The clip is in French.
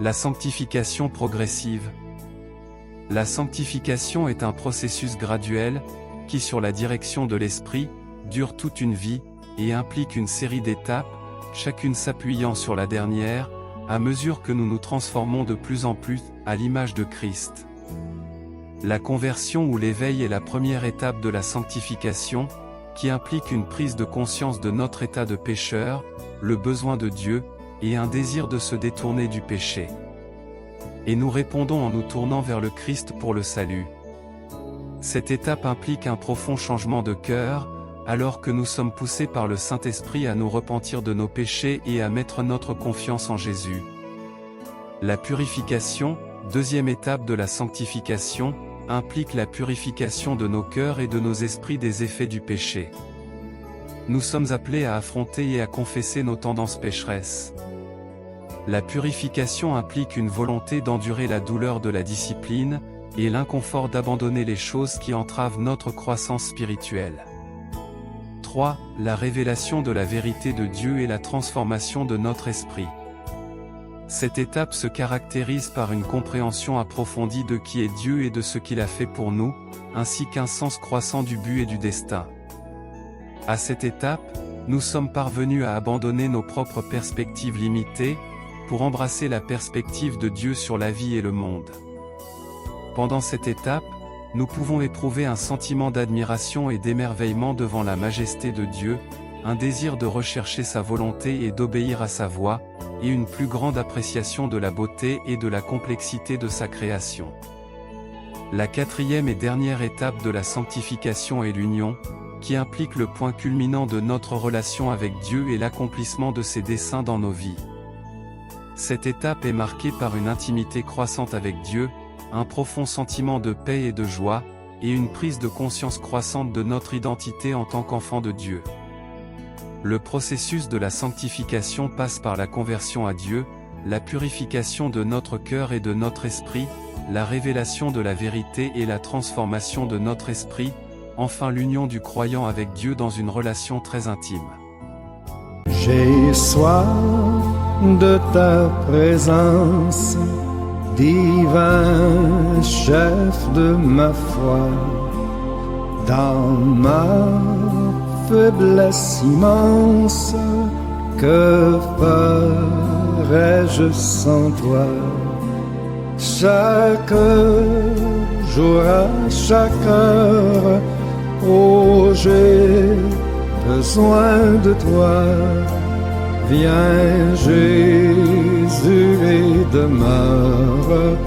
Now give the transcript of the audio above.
La sanctification progressive. La sanctification est un processus graduel, qui sur la direction de l'esprit, dure toute une vie, et implique une série d'étapes, chacune s'appuyant sur la dernière, à mesure que nous nous transformons de plus en plus, à l'image de Christ. La conversion ou l'éveil est la première étape de la sanctification, qui implique une prise de conscience de notre état de pécheur, le besoin de Dieu, et un désir de se détourner du péché. Et nous répondons en nous tournant vers le Christ pour le salut. Cette étape implique un profond changement de cœur, alors que nous sommes poussés par le Saint-Esprit à nous repentir de nos péchés et à mettre notre confiance en Jésus. La purification, deuxième étape de la sanctification, implique la purification de nos cœurs et de nos esprits des effets du péché. Nous sommes appelés à affronter et à confesser nos tendances pécheresses. La purification implique une volonté d'endurer la douleur de la discipline, et l'inconfort d'abandonner les choses qui entravent notre croissance spirituelle. 3. La révélation de la vérité de Dieu et la transformation de notre esprit. Cette étape se caractérise par une compréhension approfondie de qui est Dieu et de ce qu'il a fait pour nous, ainsi qu'un sens croissant du but et du destin. À cette étape, nous sommes parvenus à abandonner nos propres perspectives limitées, pour embrasser la perspective de Dieu sur la vie et le monde. Pendant cette étape, nous pouvons éprouver un sentiment d'admiration et d'émerveillement devant la majesté de Dieu, un désir de rechercher sa volonté et d'obéir à sa voix, et une plus grande appréciation de la beauté et de la complexité de sa création. La quatrième et dernière étape de la sanctification est l'union, qui implique le point culminant de notre relation avec Dieu et l'accomplissement de ses desseins dans nos vies. Cette étape est marquée par une intimité croissante avec Dieu, un profond sentiment de paix et de joie, et une prise de conscience croissante de notre identité en tant qu'enfant de Dieu. Le processus de la sanctification passe par la conversion à Dieu, la purification de notre cœur et de notre esprit, la révélation de la vérité et la transformation de notre esprit, enfin l'union du croyant avec Dieu dans une relation très intime. J'ai soif de ta présence, divin chef de ma foi, dans ma faiblesse immense, que ferais-je sans toi? Chaque jour à chaque heure, oh j'ai besoin de toi. Viens Jésus et demeure